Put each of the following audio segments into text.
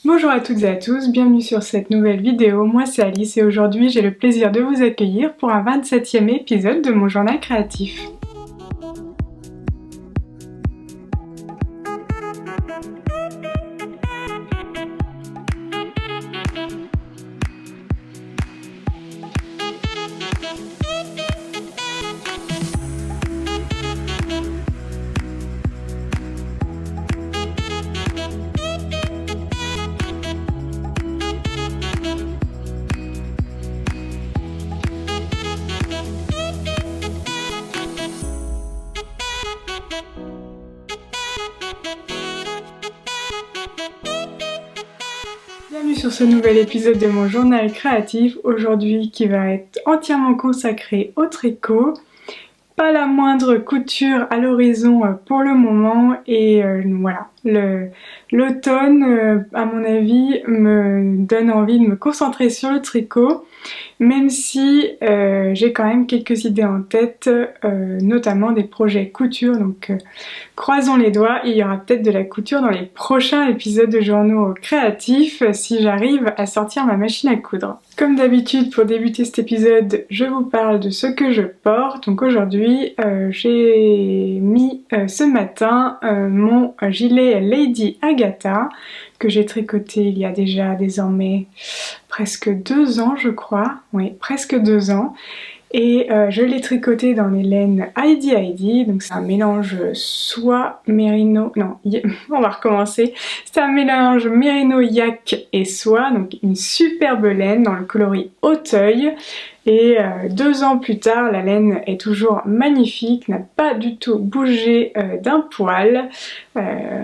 Bonjour à toutes et à tous, bienvenue sur cette nouvelle vidéo. Moi c'est Alice et aujourd'hui j'ai le plaisir de vous accueillir pour un 27e épisode de mon journal créatif. Bienvenue sur ce nouvel épisode de mon journal créatif, aujourd'hui qui va être entièrement consacré au tricot. Pas la moindre couture à l'horizon pour le moment et voilà, l'automne à mon avis me donne envie de me concentrer sur le tricot, même si j'ai quand même quelques idées en tête, notamment des projets couture, donc croisons les doigts, il y aura peut-être de la couture dans les prochains épisodes de journaux créatifs si j'arrive à sortir ma machine à coudre. Comme d'habitude, pour débuter cet épisode, je vous parle de ce que je porte. Donc aujourd'hui, j'ai mis ce matin mon gilet Lady Agatha que j'ai tricoté il y a déjà désormais presque 2 ans je crois. Oui, presque 2 ans. Et je l'ai tricoté dans les laines Heidi, donc c'est un mélange soie, mérino, non, on va recommencer, c'est un mélange mérino, yak et soie, donc une superbe laine dans le coloris Auteuil. Et 2 ans plus tard, la laine est toujours magnifique, n'a pas du tout bougé d'un poil,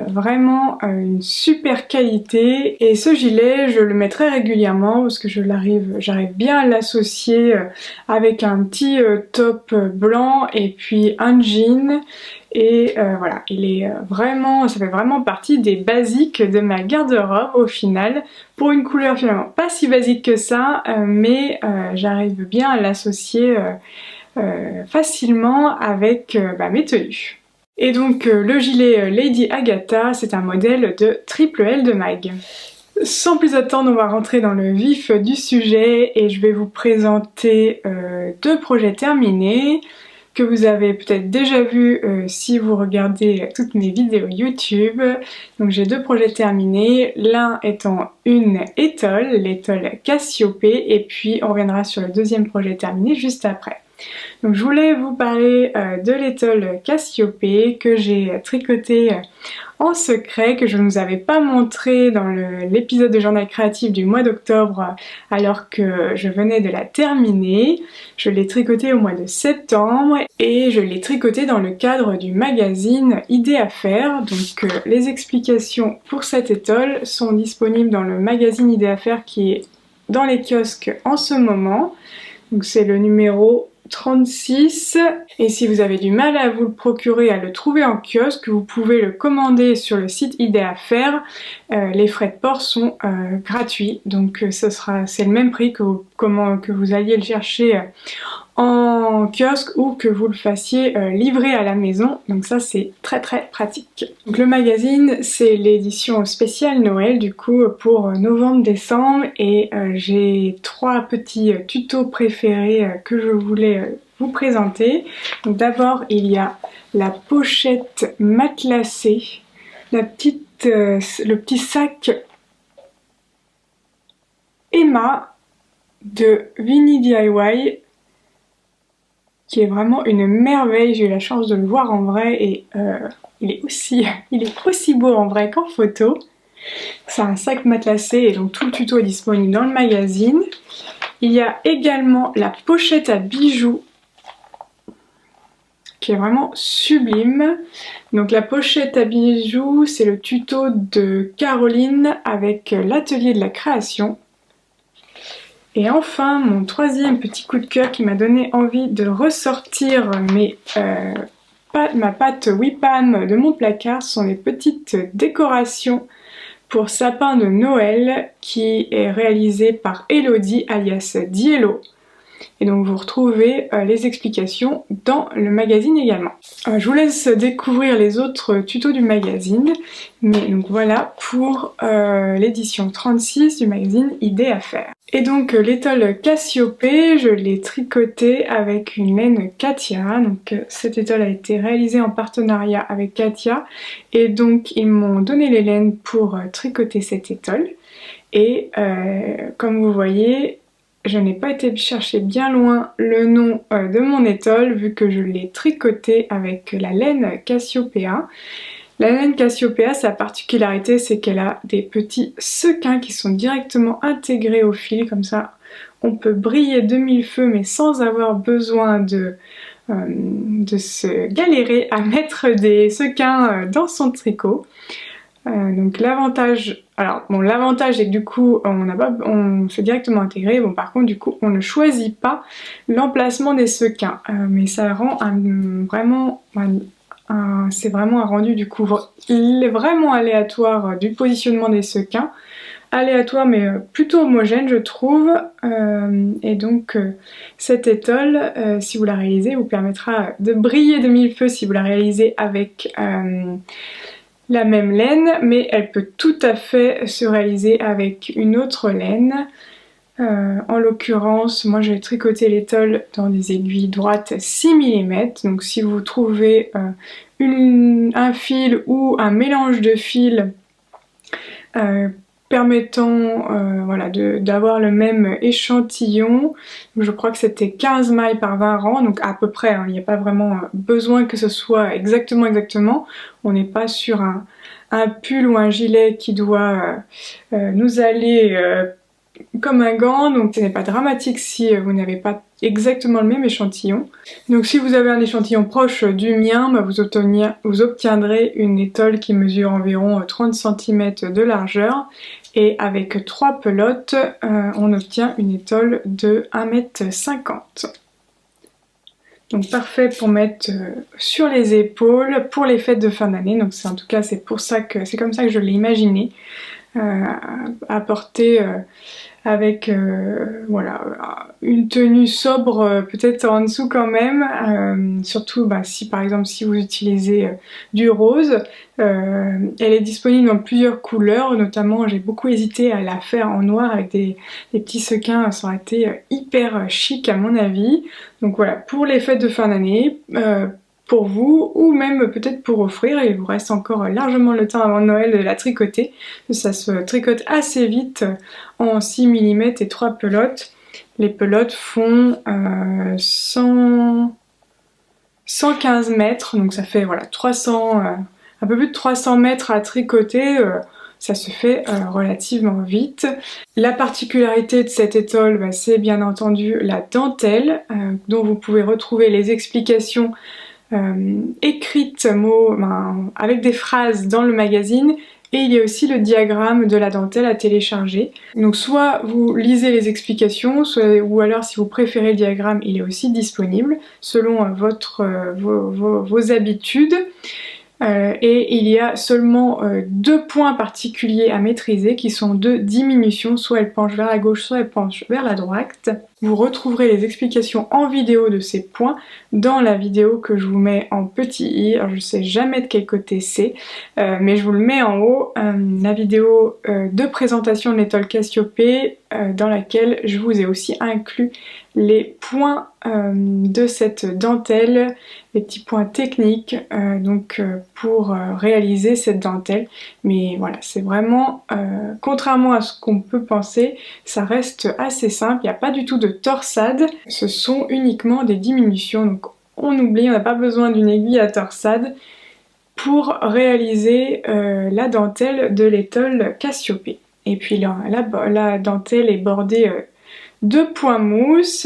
vraiment une super qualité. Et ce gilet, je le mets très régulièrement parce que j'arrive bien à l'associer avec un petit top blanc et puis un jean. Et voilà, il est vraiment, ça fait vraiment partie des basiques de ma garde-robe au final, pour une couleur finalement pas si basique que ça, mais j'arrive bien à l'associer facilement avec mes tenues. Et donc le gilet Lady Agatha, c'est un modèle de triple L de mag. Sans plus attendre, on va rentrer dans le vif du sujet et je vais vous présenter 2 projets terminés que vous avez peut-être déjà vu si vous regardez toutes mes vidéos YouTube. Donc j'ai 2 projets terminés, l'un étant une étole, l'étole Cassiopée, et puis on reviendra sur le deuxième projet terminé juste après. Donc je voulais vous parler de l'étole Cassiopée que j'ai tricoté en secret, que je ne vous avais pas montré dans l'épisode de journal créatif du mois d'octobre alors que je venais de la terminer. Je l'ai tricoté au mois de septembre et je l'ai tricoté dans le cadre du magazine Idées à faire. Donc les explications pour cette étole sont disponibles dans le magazine Idées à faire qui est dans les kiosques en ce moment. Donc c'est le numéro 36, et si vous avez du mal à vous le procurer, à le trouver en kiosque, vous pouvez le commander sur le site Idées à faire. Les frais de port sont gratuits, donc c'est le même prix que vous alliez le chercher en kiosque ou que vous le fassiez livrer à la maison, donc ça c'est très pratique. Donc le magazine, c'est l'édition spéciale Noël du coup pour novembre-décembre, et j'ai 3 petits tutos préférés que je voulais vous présenter. Donc d'abord il y a la pochette matelassée, le petit sac Emma de Vinny DIY, qui est vraiment une merveille. J'ai eu la chance de le voir en vrai et il est aussi beau en vrai qu'en photo. C'est un sac matelassé et donc tout le tuto est disponible dans le magazine. Il y a également la pochette à bijoux qui est vraiment sublime. Donc la pochette à bijoux, c'est le tuto de Caroline avec l'atelier de la création. Et enfin, mon 3e petit coup de cœur qui m'a donné envie de ressortir ma pâte Wipam de mon placard sont les petites décorations pour sapin de Noël qui est réalisée par Elodie alias Diello. Et donc vous retrouvez les explications dans le magazine également. Je vous laisse découvrir les autres tutos du magazine, mais donc voilà pour l'édition 36 du magazine Idées à faire. Et donc l'étole Cassiopée, je l'ai tricotée avec une laine Katia. Donc cette étole a été réalisée en partenariat avec Katia et donc ils m'ont donné les laines pour tricoter cette étole. Et comme vous voyez, je n'ai pas été chercher bien loin le nom de mon étole vu que je l'ai tricotée avec la laine Cassiopea. La laine Cassiopea, sa particularité, c'est qu'elle a des petits sequins qui sont directement intégrés au fil, comme ça on peut briller de mille feux mais sans avoir besoin de se galérer à mettre des sequins dans son tricot. Donc l'avantage, alors bon, l'avantage est que du coup on fait directement intégrer. Bon, par contre du coup on ne choisit pas l'emplacement des sequins, mais ça rend c'est vraiment un rendu du coup il est vraiment aléatoire du positionnement des sequins, aléatoire mais plutôt homogène je trouve. Et donc cette étole, si vous la réalisez, vous permettra de briller de mille feux si vous la réalisez avec la même laine, mais elle peut tout à fait se réaliser avec une autre laine. En l'occurrence, moi j'ai tricoté l'étole dans des aiguilles droites 6 mm, donc si vous trouvez un fil ou un mélange de fils permettant voilà, d'avoir le même échantillon, je crois que c'était 15 mailles par 20 rangs, donc à peu près, hein, il n'y a pas vraiment besoin que ce soit exactement, on n'est pas sur un pull ou un gilet qui doit nous aller comme un gant, donc ce n'est pas dramatique si vous n'avez pas exactement le même échantillon. Donc si vous avez un échantillon proche du mien, bah, vous obtiendrez une étole qui mesure environ 30 cm de largeur, et avec 3 pelotes, on obtient une étole de 1,50 m. Donc parfait pour mettre sur les épaules pour les fêtes de fin d'année. Donc en tout cas c'est comme ça que je l'ai imaginé, à porter avec voilà, une tenue sobre peut-être en dessous quand même, surtout bah, si par exemple si vous utilisez du rose. Elle est disponible dans plusieurs couleurs, notamment j'ai beaucoup hésité à la faire en noir avec des petits sequins, ça aurait été hyper chic à mon avis. Donc voilà, pour les fêtes de fin d'année, pour vous ou même peut-être pour offrir, il vous reste encore largement le temps avant Noël de la tricoter. Ça se tricote assez vite en 6 mm et 3 pelotes. Les pelotes font 115 mètres, donc ça fait voilà, un peu plus de 300 mètres à tricoter. Ça se fait relativement vite. La particularité de cette étole, bah, c'est bien entendu la dentelle, dont vous pouvez retrouver les explications écrites avec des phrases dans le magazine, et il y a aussi le diagramme de la dentelle à télécharger. Donc soit vous lisez les explications, ou alors si vous préférez le diagramme, il est aussi disponible selon vos habitudes. Et il y a seulement 2 points particuliers à maîtriser qui sont de diminution, soit elle penche vers la gauche, soit elle penche vers la droite. Vous retrouverez les explications en vidéo de ces points dans la vidéo que je vous mets en petit i. Alors je sais jamais de quel côté c'est, mais je vous le mets en haut, la vidéo de présentation de l'étole Cassiopée, dans laquelle je vous ai aussi inclus les points de cette dentelle, les petits points techniques pour réaliser cette dentelle. Mais voilà, c'est vraiment, contrairement à ce qu'on peut penser, ça reste assez simple, il n'y a pas du tout de torsade, ce sont uniquement des diminutions, donc on oublie, on n'a pas besoin d'une aiguille à torsade pour réaliser la dentelle de l'étole Cassiopée. Et puis la dentelle est bordée de points mousse,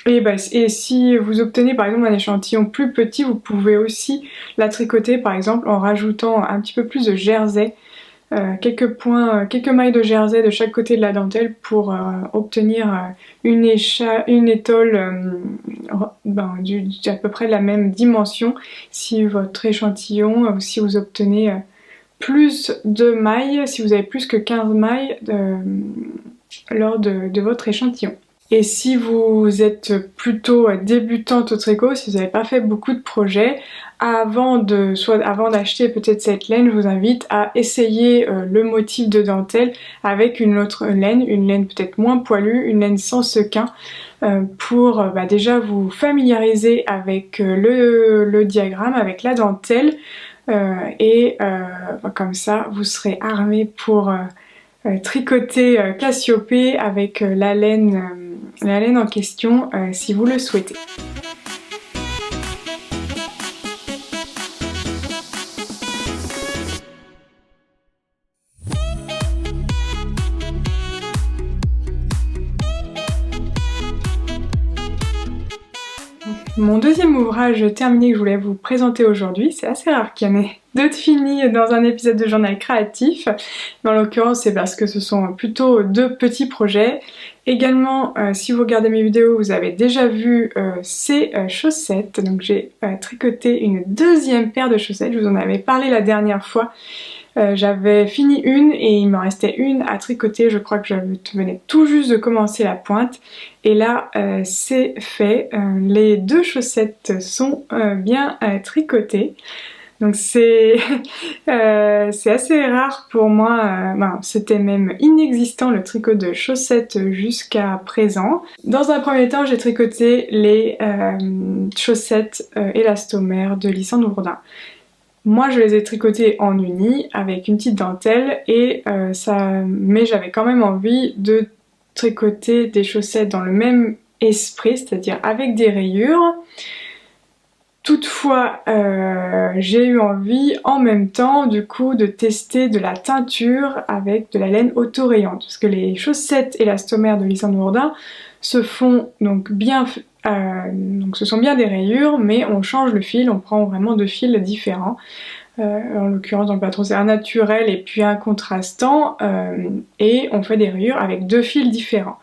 et si vous obtenez par exemple un échantillon plus petit, vous pouvez aussi la tricoter par exemple en rajoutant un petit peu plus de jersey, quelques mailles de jersey de chaque côté de la dentelle pour obtenir une étole à peu près de la même dimension. Si votre échantillon, si vous obtenez plus de mailles, si vous avez plus que 15 mailles lors de votre échantillon. Et si vous êtes plutôt débutante au tricot, si vous n'avez pas fait beaucoup de projets, avant d'acheter peut-être cette laine, je vous invite à essayer le motif de dentelle avec une autre laine, une laine peut-être moins poilue, une laine sans sequin, pour déjà vous familiariser avec le diagramme, avec la dentelle, comme ça vous serez armé pour tricoter Cassiopée avec la laine en question si vous le souhaitez. Mon deuxième ouvrage terminé que je voulais vous présenter aujourd'hui, c'est assez rare qu'il y en ait d'autres finis dans un épisode de journal créatif, mais en l'occurrence c'est parce que ce sont plutôt deux petits projets. Également, si vous regardez mes vidéos, vous avez déjà vu ces chaussettes, donc j'ai tricoté une deuxième paire de chaussettes, je vous en avais parlé la dernière fois. J'avais fini une et il m'en restait une à tricoter, je crois que je venais tout juste de commencer la pointe et là c'est fait, les deux chaussettes sont bien tricotées. Donc c'est assez rare pour moi, c'était même inexistant le tricot de chaussettes jusqu'à présent. Dans un premier temps j'ai tricoté les chaussettes élastomères de Lysandre Bourdin. Moi je les ai tricotées en uni avec une petite dentelle mais j'avais quand même envie de tricoter des chaussettes dans le même esprit, c'est-à-dire avec des rayures. Toutefois, j'ai eu envie en même temps du coup de tester de la teinture avec de la laine autorayante, parce que les chaussettes élastomères de Lysandre Bourdin se font donc bien, donc ce sont bien des rayures, mais on change le fil, on prend vraiment deux fils différents. En l'occurrence dans le patron c'est un naturel et puis un contrastant, et on fait des rayures avec deux fils différents.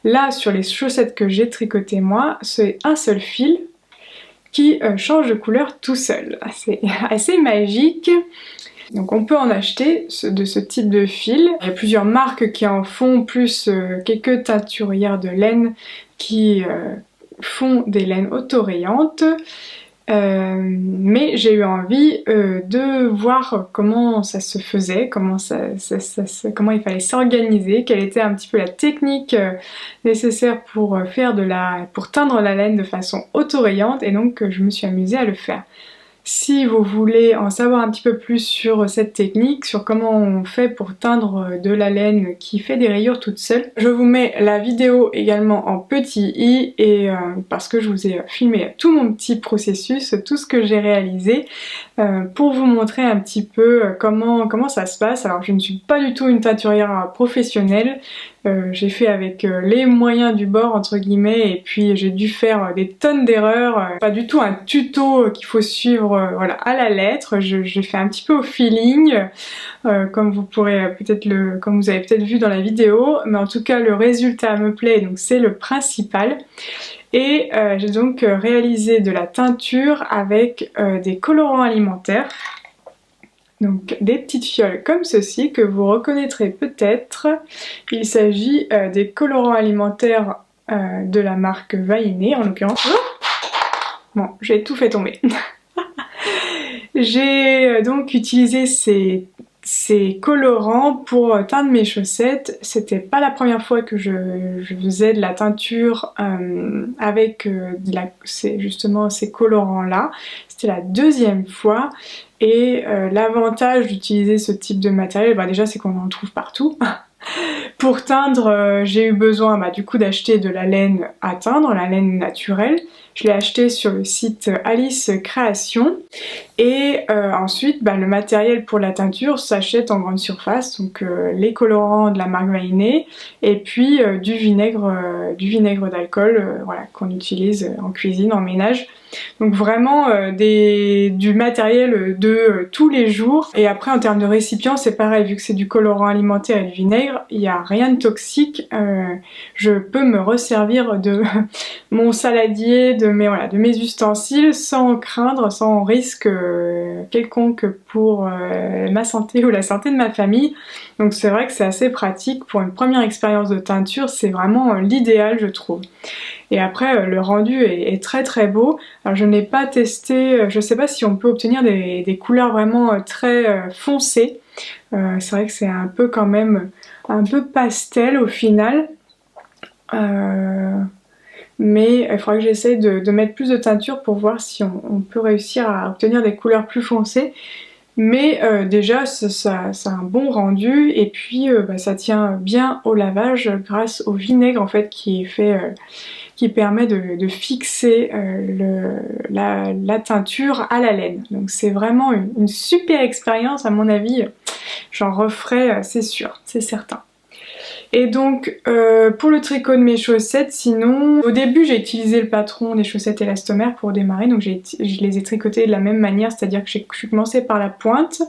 Là sur les chaussettes que j'ai tricotées moi, c'est un seul fil qui change de couleur tout seul. C'est assez magique. Donc on peut en acheter de ce type de fil. Il y a plusieurs marques qui en font, plus quelques teinturières de laine qui font des laines autorayantes. Mais j'ai eu envie de voir comment ça se faisait, comment il fallait s'organiser, quelle était un petit peu la technique nécessaire pour teindre la laine de façon autorayante, et donc je me suis amusée à le faire. Si vous voulez en savoir un petit peu plus sur cette technique, sur comment on fait pour teindre de la laine qui fait des rayures toute seule, je vous mets la vidéo également en petit i, et parce que je vous ai filmé tout mon petit processus, tout ce que j'ai réalisé, pour vous montrer un petit peu comment ça se passe. Alors je ne suis pas du tout une teinturière professionnelle, j'ai fait avec les moyens du bord entre guillemets, et puis j'ai dû faire des tonnes d'erreurs, pas du tout un tuto qu'il faut suivre voilà, à la lettre. J'ai fait un petit peu au feeling, comme vous avez peut-être vu dans la vidéo, mais en tout cas le résultat me plaît, donc c'est le principal. Et j'ai donc réalisé de la teinture avec des colorants alimentaires. Donc des petites fioles comme ceci que vous reconnaîtrez peut-être. Il s'agit des colorants alimentaires de la marque Vainé en l'occurrence. Bon, j'ai tout fait tomber. J'ai donc utilisé ces colorants pour teindre mes chaussettes. C'était pas la première fois que je faisais de la teinture avec justement ces colorants là. C'était la deuxième fois, et l'avantage d'utiliser ce type de matériel, déjà c'est qu'on en trouve partout. Pour teindre, j'ai eu besoin du coup d'acheter de la laine à teindre, la laine naturelle. Je l'ai acheté sur le site Alice Création, et ensuite le matériel pour la teinture s'achète en grande surface, donc les colorants de la marque Vainé et puis du vinaigre d'alcool, voilà, qu'on utilise en cuisine, en ménage. Donc vraiment du matériel de tous les jours. Et après en termes de récipient c'est pareil, vu que c'est du colorant alimentaire et du vinaigre, il n'y a rien de toxique. Je peux me resservir de mon saladier, de mes ustensiles sans craindre, sans risque quelconque pour ma santé ou la santé de ma famille. Donc c'est vrai que c'est assez pratique pour une première expérience de teinture, c'est vraiment l'idéal je trouve. Et après le rendu est très très beau. Alors je n'ai pas testé, je sais pas si on peut obtenir des couleurs vraiment très foncées. C'est vrai que c'est un peu quand même un peu pastel au final. Mais il faudra que j'essaye de mettre plus de teinture pour voir si on peut réussir à obtenir des couleurs plus foncées. Mais déjà ça a un bon rendu et puis ça tient bien au lavage grâce au vinaigre en fait qui permet de fixer la teinture à la laine. Donc c'est vraiment une super expérience à mon avis, j'en referai c'est sûr, c'est certain. Et donc pour le tricot de mes chaussettes, sinon au début j'ai utilisé le patron des chaussettes élastomères pour démarrer, donc je les ai tricotées de la même manière, c'est-à-dire que je suis commencée par la pointe.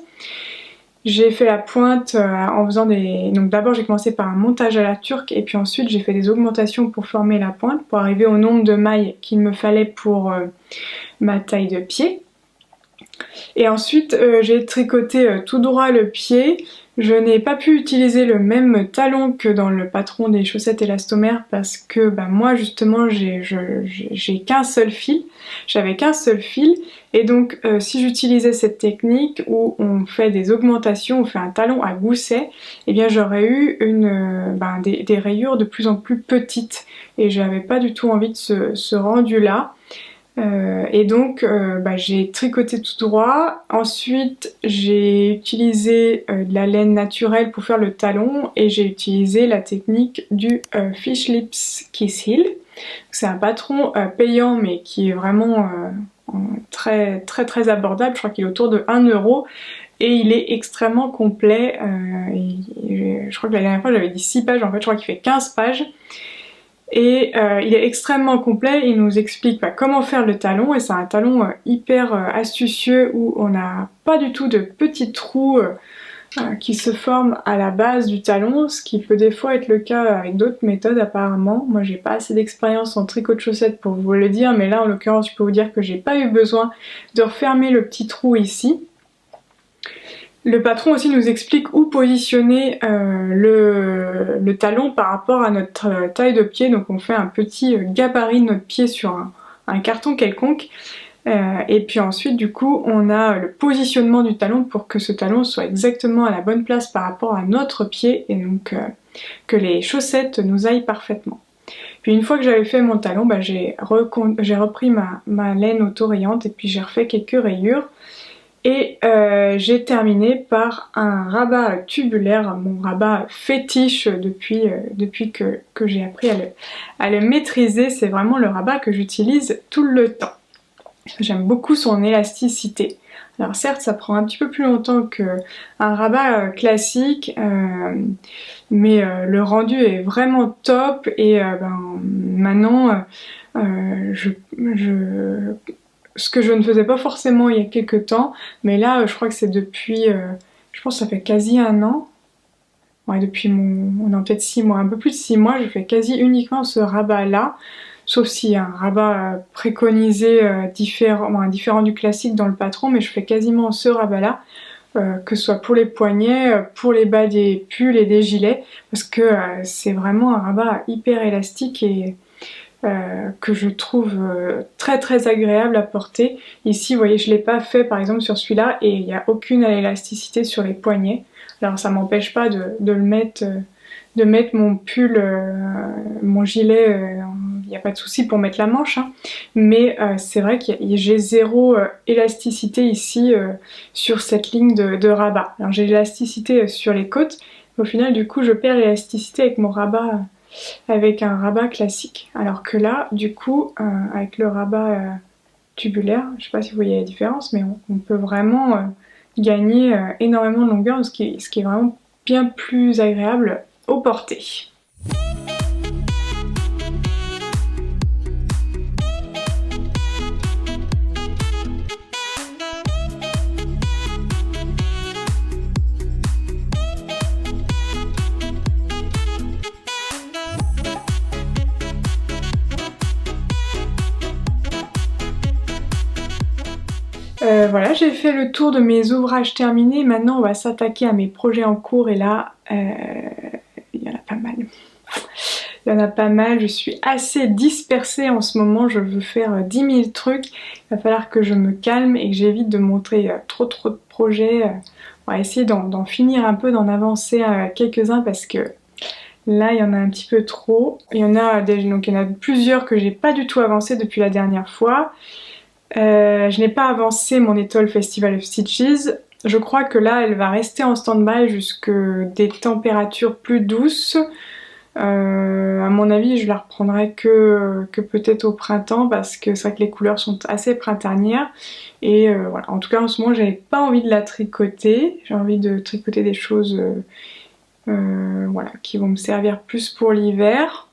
J'ai fait la pointe en faisant donc d'abord j'ai commencé par un montage à la turque et puis ensuite j'ai fait des augmentations pour former la pointe pour arriver au nombre de mailles qu'il me fallait pour ma taille de pied. Et ensuite j'ai tricoté tout droit le pied. Je n'ai pas pu utiliser le même talon que dans le patron des chaussettes élastomères parce que moi justement j'ai qu'un seul fil, j'avais qu'un seul fil et donc si j'utilisais cette technique où on fait des augmentations, on fait un talon à gousset, eh bien j'aurais eu des rayures de plus en plus petites et j'avais pas du tout envie de ce rendu là. Et donc j'ai tricoté tout droit, ensuite j'ai utilisé de la laine naturelle pour faire le talon et j'ai utilisé la technique du Fish Lips Kiss Heel. C'est un patron payant mais qui est vraiment très très très abordable, je crois qu'il est autour de 1 € et il est extrêmement complet. Je crois que la dernière fois j'avais dit 6 pages, en fait je crois qu'il fait 15 pages. Et il est extrêmement complet, il nous explique comment faire le talon et c'est un talon hyper astucieux où on n'a pas du tout de petits trous qui se forment à la base du talon, ce qui peut des fois être le cas avec d'autres méthodes apparemment. Moi j'ai pas assez d'expérience en tricot de chaussettes pour vous le dire, mais là en l'occurrence je peux vous dire que j'ai pas eu besoin de refermer le petit trou ici. Le patron aussi nous explique où positionner le talon par rapport à notre taille de pied, donc on fait un petit gabarit de notre pied sur un carton quelconque et puis ensuite du coup on a le positionnement du talon pour que ce talon soit exactement à la bonne place par rapport à notre pied et donc que les chaussettes nous aillent parfaitement. Puis une fois que j'avais fait mon talon, j'ai repris ma laine autorayante et puis j'ai refait quelques rayures. Et j'ai terminé par un rabat tubulaire, mon rabat fétiche depuis que j'ai appris à le maîtriser. C'est vraiment le rabat que j'utilise tout le temps. J'aime beaucoup son élasticité. Alors certes ça prend un petit peu plus longtemps qu'un rabat classique, mais le rendu est vraiment top et maintenant ce que je ne faisais pas forcément il y a quelques temps, mais là je crois que c'est depuis, je pense que ça fait quasi 1 an, ouais depuis on est peut-être 6 mois, un peu plus de 6 mois, je fais quasi uniquement ce rabat là, sauf s'il y a un rabat préconisé différent du classique dans le patron, mais je fais quasiment ce rabat là, que ce soit pour les poignets, pour les bas des pulls et des gilets, parce que c'est vraiment un rabat hyper élastique et que je trouve très très agréable à porter. Ici vous voyez je l'ai pas fait par exemple sur celui-là et il n'y a aucune élasticité sur les poignets. Alors ça m'empêche pas de mettre mon pull, mon gilet, il n'y a pas de souci pour mettre la manche, hein. Mais c'est vrai que j'ai zéro élasticité ici sur cette ligne de rabat. Alors j'ai l'élasticité sur les côtes, mais au final du coup je perds l'élasticité avec mon rabat, avec un rabat classique. Alors que là du coup avec le rabat tubulaire, je sais pas si vous voyez la différence, mais on peut vraiment gagner énormément de longueur, ce qui est vraiment bien plus agréable au porté. Voilà, j'ai fait le tour de mes ouvrages terminés. Maintenant, on va s'attaquer à mes projets en cours et là, il y en a pas mal. Il y en a pas mal, je suis assez dispersée en ce moment, je veux faire 10 000 trucs. Il va falloir que je me calme et que j'évite de montrer trop de projets. On va essayer d'en finir un peu, d'en avancer quelques-uns parce que là il y en a un petit peu trop. Donc il y en a plusieurs que j'ai pas du tout avancé depuis la dernière fois. Je n'ai pas avancé mon étoile Festival of Stitches. Je crois que là elle va rester en stand-by jusque des températures plus douces. À mon avis, je la reprendrai que peut-être au printemps parce que c'est vrai que les couleurs sont assez printanières. Et voilà. En tout cas, en ce moment, j'avais pas envie de la tricoter. J'ai envie de tricoter des choses voilà, qui vont me servir plus pour l'hiver.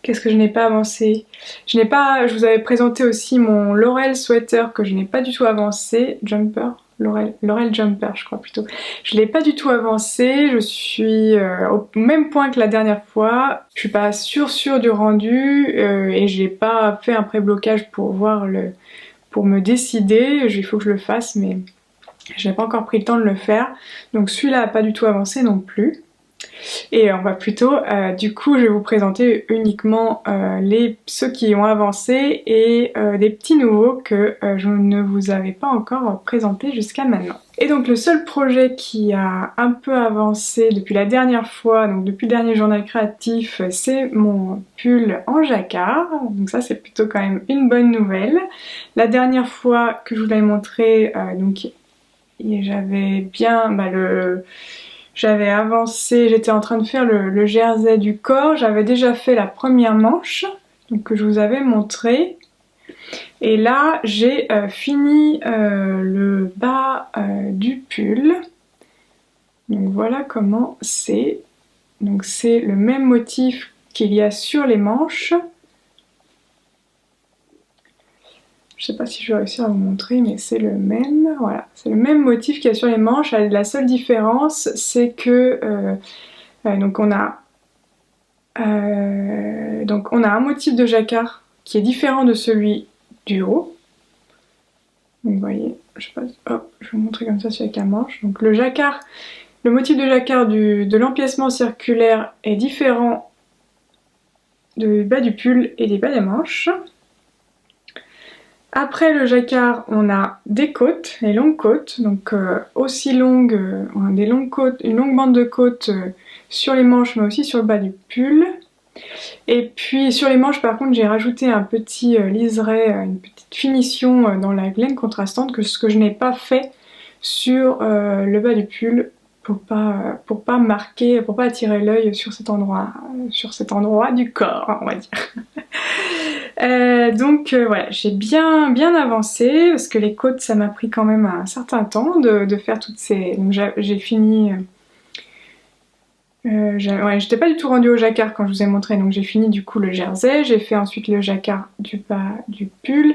Qu'est-ce que je n'ai pas avancé? Je vous avais présenté aussi mon Laurel sweater que je n'ai pas du tout avancé. Jumper? Laurel Jumper, je crois plutôt. Je l'ai pas du tout avancé, je suis au même point que la dernière fois. Je suis pas sûre du rendu et j'ai pas fait un pré-blocage pour pour me décider. Il faut que je le fasse, mais je n'ai pas encore pris le temps de le faire. Donc celui-là a pas du tout avancé non plus. Et on va plutôt, du coup, je vais vous présenter uniquement ceux qui ont avancé et des petits nouveaux que je ne vous avais pas encore présentés jusqu'à maintenant. Et donc le seul projet qui a un peu avancé depuis la dernière fois, donc depuis le dernier journal créatif, c'est mon pull en jacquard. Donc ça c'est plutôt quand même une bonne nouvelle. La dernière fois que je vous l'avais montré, donc j'avais bien j'avais avancé, j'étais en train de faire le jersey du corps, j'avais déjà fait la première manche, donc que je vous avais montré. Et là, j'ai fini le bas du pull. Donc voilà comment c'est. Donc c'est le même motif qu'il y a sur les manches. Je sais pas si je vais réussir à vous montrer, mais c'est le même. Voilà, c'est le même motif qu'il y a sur les manches. La seule différence, c'est que donc on a un motif de jacquard qui est différent de celui du haut. Donc vous voyez, je sais pas, hop, je vais vous montrer comme ça avec la manche. Donc le jacquard, le motif de jacquard de l'empiècement circulaire est différent du bas du pull et des bas des manches. Après le jacquard, on a des côtes, les longues côtes, donc aussi longues, on a des longues côtes, une longue bande de côtes sur les manches mais aussi sur le bas du pull. Et puis sur les manches par contre j'ai rajouté un petit liseré, une petite finition dans la laine contrastante, ce que je n'ai pas fait sur le bas du pull pour pas marquer, pour pas attirer l'œil sur cet endroit du corps, on va dire. Donc voilà, j'ai bien avancé parce que les côtes ça m'a pris quand même un certain temps de faire toutes ces... Donc j'ai fini... ouais, j'étais pas du tout rendue au jacquard quand je vous ai montré, donc j'ai fini du coup le jersey, j'ai fait ensuite le jacquard du bas du pull,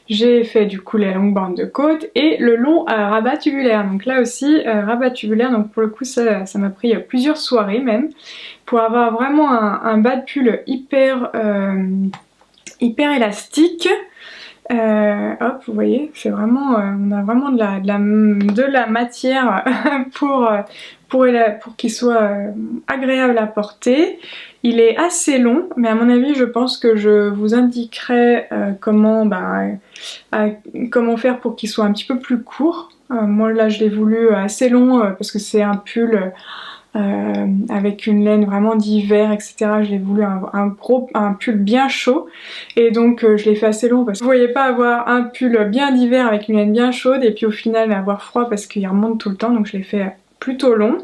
j'ai fait du coup les longues bandes de côte et le long rabat tubulaire. Donc là aussi rabat tubulaire, donc pour le coup ça m'a pris plusieurs soirées même pour avoir vraiment un bas de pull hyper élastique. Hop, vous voyez, c'est vraiment, on a vraiment de la matière pour qu'il soit agréable à porter. Il est assez long, mais à mon avis, je pense que je vous indiquerai comment faire pour qu'il soit un petit peu plus court. Moi là, je l'ai voulu assez long parce que c'est un pull avec une laine vraiment d'hiver, etc. Je l'ai voulu un pull bien chaud et donc je l'ai fait assez long parce que vous voyez pas avoir un pull bien d'hiver avec une laine bien chaude et puis au final avoir froid parce qu'il remonte tout le temps, donc je l'ai fait plutôt long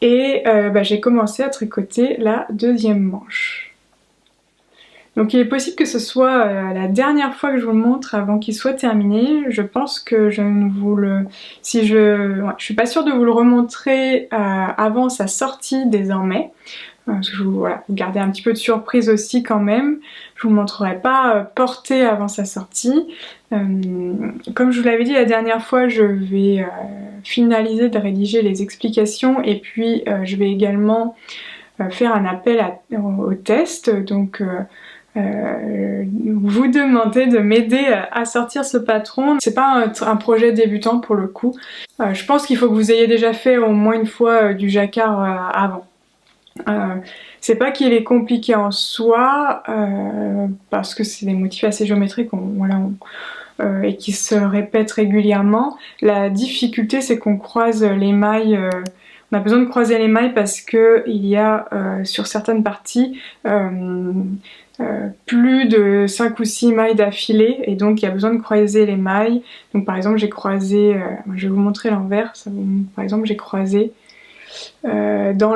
et j'ai commencé à tricoter la deuxième manche. Donc il est possible que ce soit la dernière fois que je vous le montre avant qu'il soit terminé. Je pense que je ne vous le... je suis pas sûre de vous le remontrer avant sa sortie désormais. Parce que vous gardez un petit peu de surprise aussi quand même. Je vous le montrerai pas porté avant sa sortie. Comme je vous l'avais dit la dernière fois, je vais finaliser de rédiger les explications et puis je vais également faire un appel au test. Donc vous demander de m'aider à sortir ce patron. C'est pas un projet débutant pour le coup. Je pense qu'il faut que vous ayez déjà fait au moins une fois du jacquard avant. C'est pas qu'il est compliqué en soi, parce que c'est des motifs assez géométriques et qui se répètent régulièrement. La difficulté, c'est qu'on croise les mailles. On a besoin de croiser les mailles parce que il y a sur certaines parties plus de 5 ou 6 mailles d'affilée, et donc il y a besoin de croiser les mailles. Donc par exemple j'ai croisé, je vais vous montrer l'envers, par exemple j'ai croisé dans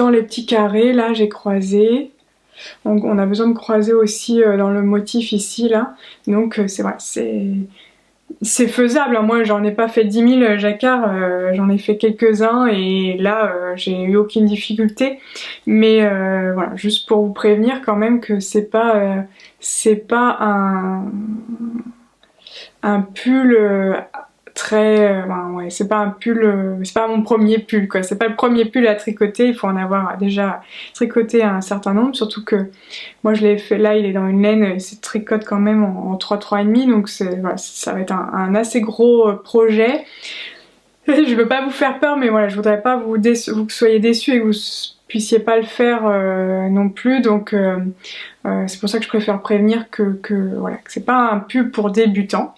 les petits carrés, là j'ai croisé. Donc on a besoin de croiser aussi dans le motif ici, là. Donc c'est vrai, c'est faisable, hein. Moi j'en ai pas fait 10 000 jacquards, j'en ai fait quelques-uns et là j'ai eu aucune difficulté. Mais voilà, juste pour vous prévenir quand même que c'est pas un pull très... ouais, c'est pas un pull... c'est pas mon premier pull, quoi. C'est pas le premier pull à tricoter, il faut en avoir déjà tricoté un certain nombre, surtout que moi je l'ai fait, là il est dans une laine, il se tricote quand même en 3,5, donc voilà, ça va être un assez gros projet. Je veux pas vous faire peur, mais voilà, je voudrais pas vous soyez déçus et que vous puissiez pas le faire non plus, donc c'est pour ça que je préfère prévenir que voilà, que c'est pas un pull pour débutants.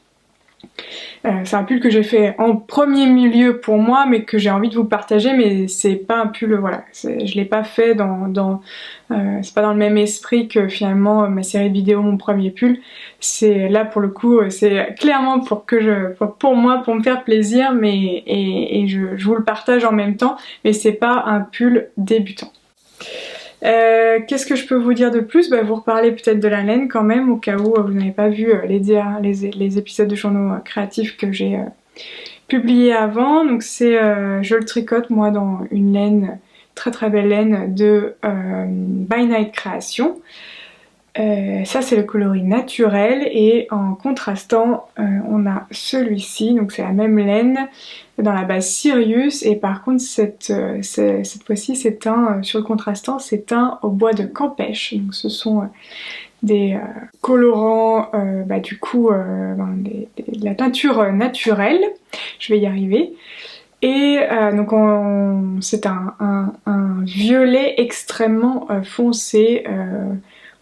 C'est un pull que j'ai fait en premier milieu pour moi, mais que j'ai envie de vous partager, mais c'est pas un pull, voilà, je l'ai pas fait c'est pas dans le même esprit que finalement ma série de vidéos Mon premier pull. C'est là pour le coup, c'est clairement pour moi, pour me faire plaisir, mais je vous le partage en même temps, mais c'est pas un pull débutant. Qu'est-ce que je peux vous dire de plus? Vous reparlez peut-être de la laine quand même, au cas où vous n'avez pas vu les épisodes de journaux créatifs que j'ai publiés avant. Donc je le tricote moi dans une laine, très belle laine de By Night Création. Ça c'est le coloris naturel, et en contrastant on a celui-ci, donc c'est la même laine dans la base Sirius, et par contre cette fois-ci c'est sur le contrastant, c'est un au bois de Campèche. Donc ce sont des colorants du coup de la teinture naturelle, je vais y arriver. Et donc c'est un violet extrêmement foncé.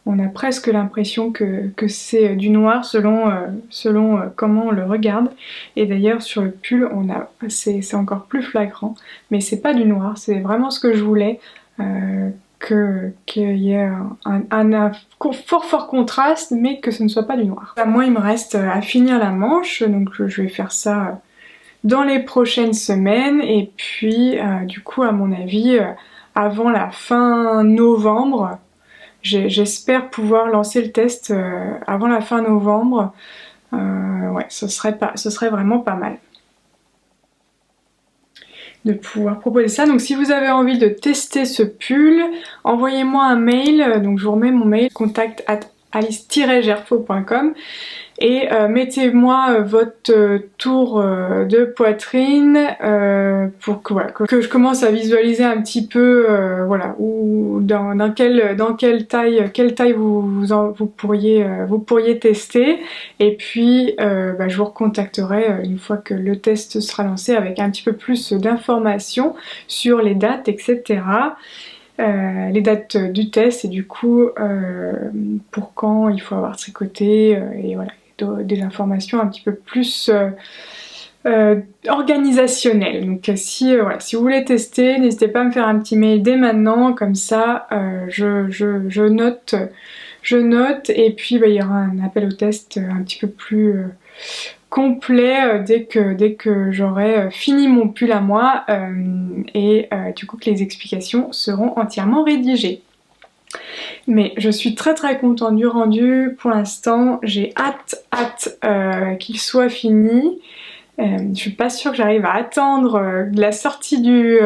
On a presque l'impression que c'est du noir selon comment on le regarde. Et d'ailleurs sur le pull c'est encore plus flagrant, mais c'est pas du noir, c'est vraiment ce que je voulais, qu'il y ait un fort contraste, mais que ce ne soit pas du noir. Moi il me reste à finir la manche, donc je vais faire ça dans les prochaines semaines, et puis du coup à mon avis avant la fin novembre, j'espère pouvoir lancer le test avant la fin novembre. Ouais, ce serait vraiment pas mal de pouvoir proposer ça. Donc si vous avez envie de tester ce pull, envoyez-moi un mail. Donc je vous remets mon mail, contact@alice-gerfo.com, et mettez-moi votre tour de poitrine pour que je commence à visualiser un petit peu voilà, ou dans quelle taille vous pourriez tester, et puis je vous recontacterai une fois que le test sera lancé avec un petit peu plus d'informations sur les dates, etc. Les dates du test, et du coup pour quand il faut avoir tricoté, et voilà, des informations un petit peu plus organisationnelles. Donc si vous voulez tester, n'hésitez pas à me faire un petit mail dès maintenant, comme ça je note, et puis il y aura un appel au test un petit peu plus complet dès que j'aurai fini mon pull à moi, et du coup que les explications seront entièrement rédigées. Mais je suis très contente du rendu pour l'instant, j'ai hâte qu'il soit fini. Je suis pas sûre que j'arrive à attendre la sortie du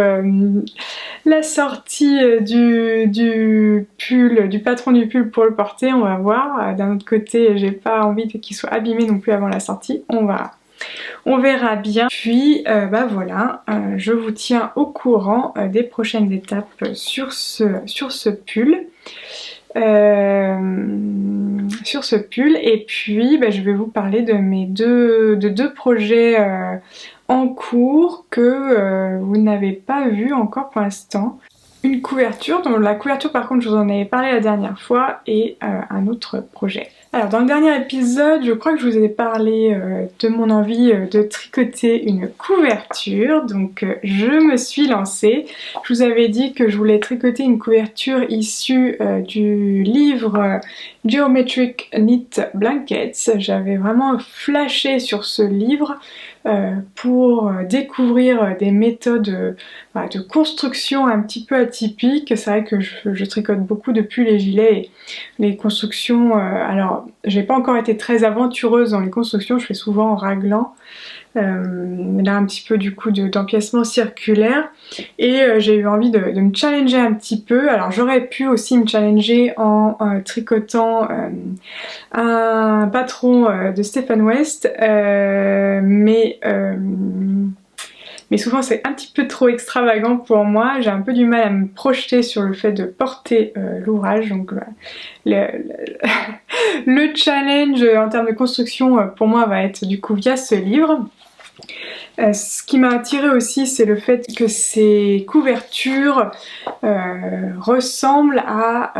pull, du patron du pull pour le porter, on va voir. D'un autre côté, j'ai pas envie qu'il soit abîmé non plus avant la sortie, on verra bien. Puis voilà, je vous tiens au courant des prochaines étapes sur ce pull. sur ce pull. Et puis je vais vous parler de mes deux projets en cours que vous n'avez pas vu encore pour l'instant. Une couverture, donc la couverture par contre je vous en avais parlé la dernière fois, et un autre projet. Alors dans le dernier épisode, je crois que je vous ai parlé de mon envie de tricoter une couverture, donc je me suis lancée. Je vous avais dit que je voulais tricoter une couverture issue du livre Geometric Knit Blankets. J'avais vraiment flashé sur ce livre pour découvrir des méthodes de construction un petit peu atypiques. C'est vrai que je tricote beaucoup depuis les gilets et les constructions. Alors j'ai pas encore été très aventureuse dans les constructions, je fais souvent en raglan. Là un petit peu du coup d'empiècement circulaire, et j'ai eu envie de me challenger un petit peu. Alors j'aurais pu aussi me challenger en tricotant un patron de Stephen West, mais souvent c'est un petit peu trop extravagant pour moi, j'ai un peu du mal à me projeter sur le fait de porter l'ouvrage, donc le challenge en termes de construction pour moi va être du coup via ce livre. Ce qui m'a attirée aussi, c'est le fait que ces couvertures ressemblent à,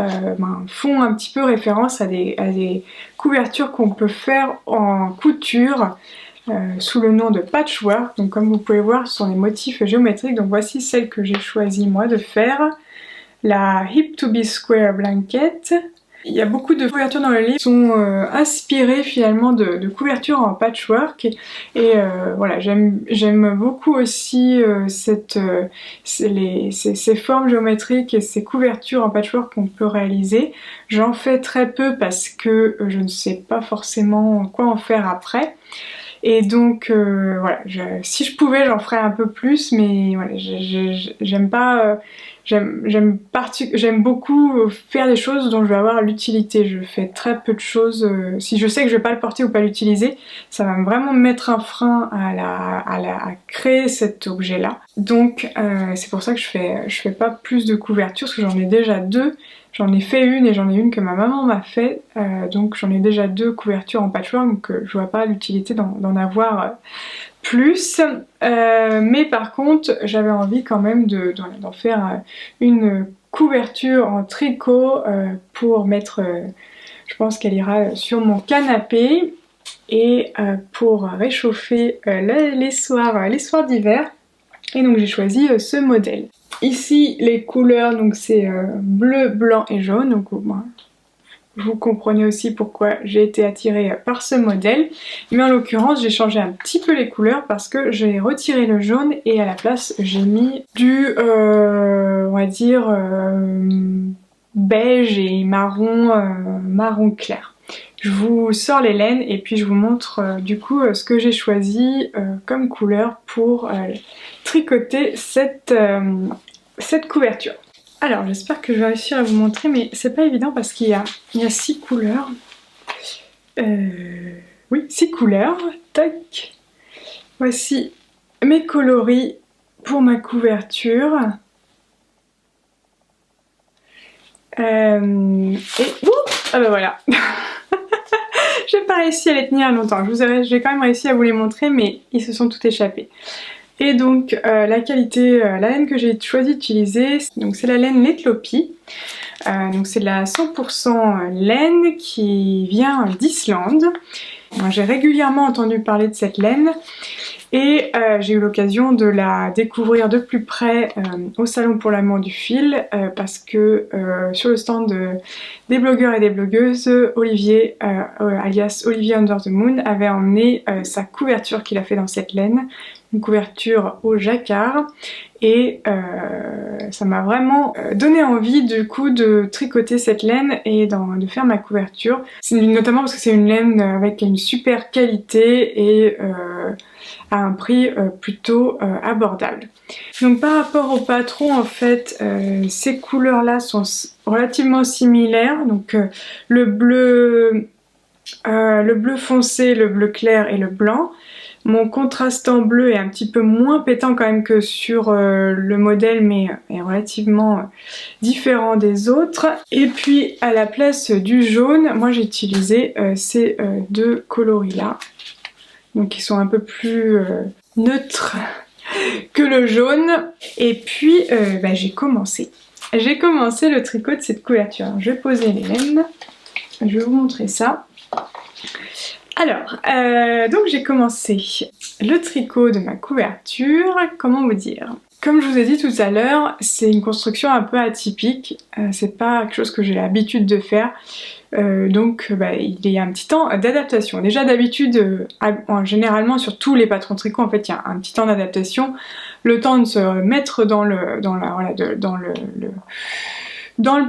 font un petit peu référence à des couvertures qu'on peut faire en couture sous le nom de patchwork. Donc comme vous pouvez voir, ce sont des motifs géométriques. Donc voici celle que j'ai choisi moi de faire, la Hip to be Square Blanket. Il y a beaucoup de couvertures dans le livre qui sont inspirées finalement de couvertures en patchwork, et voilà, j'aime beaucoup aussi ces formes géométriques et ces couvertures en patchwork qu'on peut réaliser. J'en fais très peu parce que je ne sais pas forcément quoi en faire après. Et donc voilà, si je pouvais j'en ferais un peu plus, mais voilà, j'aime pas... J'aime beaucoup faire des choses dont je vais avoir l'utilité. Je fais très peu de choses. Si je sais que je vais pas le porter ou pas l'utiliser, ça va vraiment me mettre un frein à créer cet objet-là. Donc c'est pour ça que je fais pas plus de couvertures, parce que j'en ai déjà deux. J'en ai fait une et j'en ai une que ma maman m'a fait. Donc j'en ai déjà deux couvertures en patchwork, donc je vois pas l'utilité d'en avoir plus. Mais par contre j'avais envie quand même d'en faire une couverture en tricot pour mettre, je pense qu'elle ira sur mon canapé, et pour réchauffer les soirs d'hiver. Et donc j'ai choisi ce modèle. Ici les couleurs, donc c'est bleu, blanc et jaune, donc vous comprenez aussi pourquoi j'ai été attirée par ce modèle. Mais en l'occurrence j'ai changé un petit peu les couleurs parce que j'ai retiré le jaune et à la place j'ai mis du on va dire beige et marron clair. Je vous sors les laines et puis je vous montre du coup ce que j'ai choisi comme couleur pour tricoter cette couverture. Alors j'espère que je vais réussir à vous montrer, mais c'est pas évident parce qu'il y a 6 couleurs. Oui, 6 couleurs. Tac. Voici mes coloris pour ma couverture. Et ah bah voilà. J'ai pas réussi à les tenir longtemps. J'ai quand même réussi à vous les montrer, mais ils se sont tout échappés. Et donc la qualité, la laine que j'ai choisi d'utiliser, c'est la laine Letlopi. Donc c'est de la 100% laine qui vient d'Islande. J'ai régulièrement entendu parler de cette laine et j'ai eu l'occasion de la découvrir de plus près au salon pour l'amour du fil, parce que sur le stand des blogueurs et des blogueuses, Olivier, alias Olivier Under the Moon, avait emmené sa couverture qu'il a fait dans cette laine, une couverture au jacquard, et ça m'a vraiment donné envie du coup de tricoter cette laine et de faire ma couverture, notamment parce que c'est une laine avec une super qualité et à un prix plutôt abordable. Donc par rapport au patron, en fait ces couleurs là sont relativement similaires, donc le bleu foncé, le bleu clair et le blanc. Mon contrastant bleu est un petit peu moins pétant quand même que sur le modèle, mais est relativement différent des autres. Et puis à la place du jaune, moi j'ai utilisé ces deux coloris là, donc ils sont un peu plus neutres que le jaune. Et puis j'ai commencé le tricot de cette couverture. Alors, je vais poser les laines, je vais vous montrer ça. Alors, donc j'ai commencé le tricot de ma couverture, comment vous dire? Comme je vous ai dit tout à l'heure, c'est une construction un peu atypique, c'est pas quelque chose que j'ai l'habitude de faire, donc il y a un petit temps d'adaptation. Déjà d'habitude, généralement sur tous les patrons tricot, en fait il y a un petit temps d'adaptation, le temps de se mettre dans le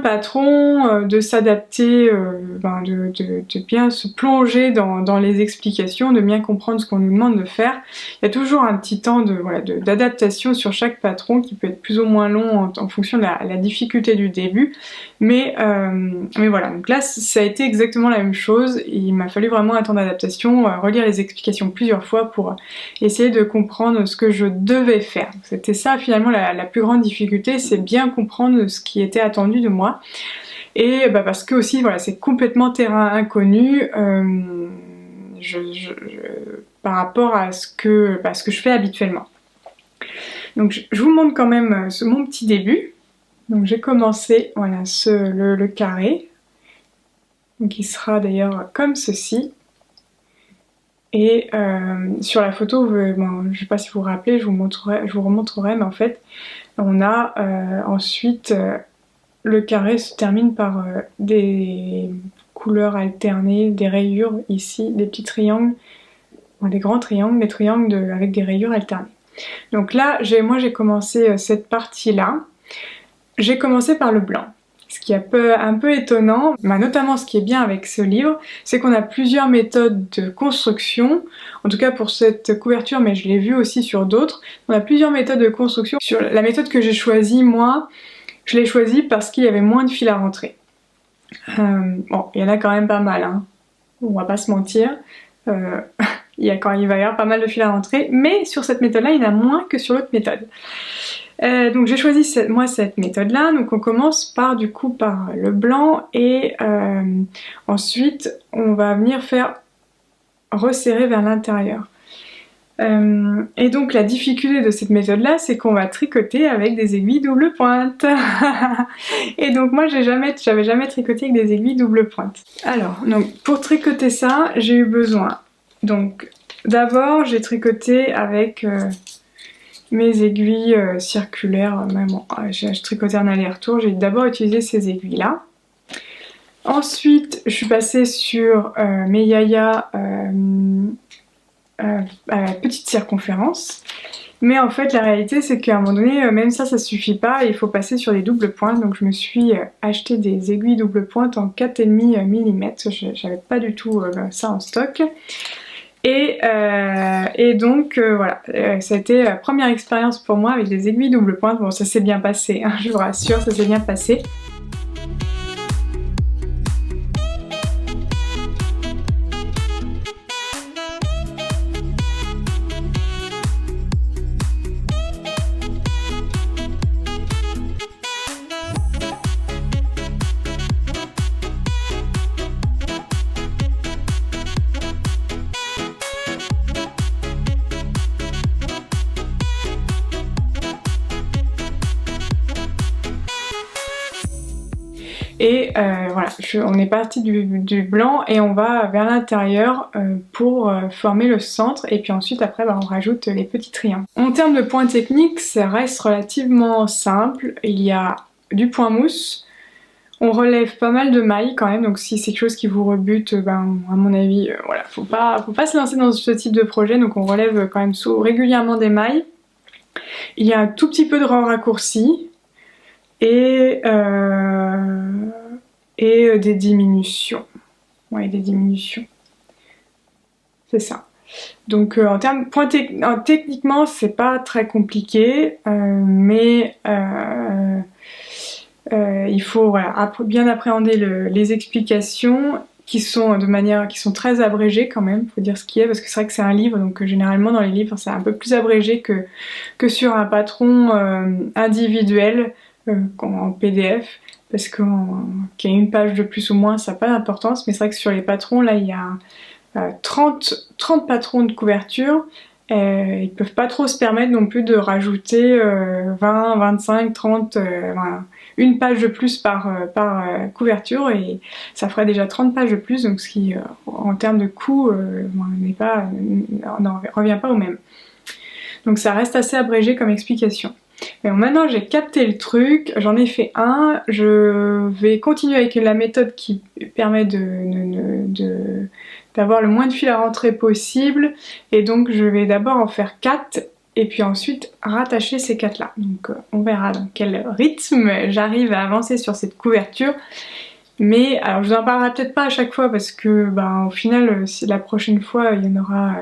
patron, de s'adapter, de bien se plonger dans les explications, de bien comprendre ce qu'on nous demande de faire. Il y a toujours un petit temps d'adaptation sur chaque patron qui peut être plus ou moins long en fonction de la difficulté du début. Mais voilà, donc là ça a été exactement la même chose. Il m'a fallu vraiment un temps d'adaptation, relire les explications plusieurs fois pour essayer de comprendre ce que je devais faire. C'était ça finalement la plus grande difficulté, c'est bien comprendre ce qui était attendu de moi. Et parce que aussi voilà, c'est complètement terrain inconnu par rapport à ce que je fais habituellement. Donc je vous montre quand même mon petit début. Donc j'ai commencé voilà le carré, donc il sera d'ailleurs comme ceci. Et sur la photo, je ne sais pas si vous vous rappelez, je vous remontrerai, mais en fait on a ensuite le carré se termine par des couleurs alternées, des rayures ici, des petits triangles, des grands triangles, des triangles avec des rayures alternées. Donc là, moi j'ai commencé cette partie-là. J'ai commencé par le blanc. Ce qui est un peu étonnant, notamment ce qui est bien avec ce livre, c'est qu'on a plusieurs méthodes de construction, en tout cas pour cette couverture, mais je l'ai vu aussi sur d'autres. On a plusieurs méthodes de construction. Sur la méthode que j'ai choisie, moi, je l'ai choisie parce qu'il y avait moins de fil à rentrer. Bon, il y en a quand même pas mal, hein. On va pas se mentir. Il va y avoir pas mal de fil à rentrer, mais sur cette méthode-là, il y en a moins que sur l'autre méthode. Donc j'ai choisi cette méthode-là. Donc on commence par le blanc et ensuite on va venir faire resserrer vers l'intérieur. Et donc la difficulté de cette méthode-là, c'est qu'on va tricoter avec des aiguilles double pointe. Et donc moi j'avais jamais tricoté avec des aiguilles double pointe. Alors donc pour tricoter ça, j'ai eu besoin. Donc d'abord j'ai tricoté avec mes aiguilles circulaires, j'ai tricoté un aller-retour, j'ai d'abord utilisé ces aiguilles là. Ensuite je suis passée sur mes yaya à la petite circonférence, mais en fait la réalité c'est qu'à un moment donné même ça suffit pas, il faut passer sur les doubles pointes. Donc je me suis acheté des aiguilles double pointe en 4,5 mm, j'avais pas du tout ça en stock. Et donc voilà, ça a été la première expérience pour moi avec des aiguilles double pointe. Bon, ça s'est bien passé, hein, je vous rassure, ça s'est bien passé. Et voilà, on est parti du blanc et on va vers l'intérieur pour former le centre, et puis ensuite après on rajoute les petits triangles. En termes de points techniques, ça reste relativement simple. Il y a du point mousse, on relève pas mal de mailles quand même, donc si c'est quelque chose qui vous rebute, à mon avis, voilà, faut pas se lancer dans ce type de projet, donc on relève quand même régulièrement des mailles. Il y a un tout petit peu de raccourci et des diminutions. Ouais, des diminutions. C'est ça. Donc en termes techniquement, c'est pas très compliqué, mais il faut voilà, bien appréhender les explications qui sont très abrégées quand même, faut dire ce qui est, parce que c'est vrai que c'est un livre, donc généralement dans les livres c'est un peu plus abrégé que sur un patron individuel en PDF, parce qu'il y a une page de plus ou moins, ça n'a pas d'importance, mais c'est vrai que sur les patrons, là il y a 30 patrons de couverture. Ils peuvent pas trop se permettre non plus de rajouter 20, 25, 30, voilà, une page de plus par couverture, et ça ferait déjà 30 pages de plus, donc ce qui en termes de coût n'en revient pas au même. Donc ça reste assez abrégé comme explication. Mais bon, maintenant j'ai capté le truc, j'en ai fait un, je vais continuer avec la méthode qui permet d'avoir le moins de fil à rentrer possible, et donc je vais d'abord en faire 4 et puis ensuite rattacher ces 4 là. Donc on verra dans quel rythme j'arrive à avancer sur cette couverture. Mais alors je vous en parlerai peut-être pas à chaque fois parce que au final la prochaine fois il y en aura...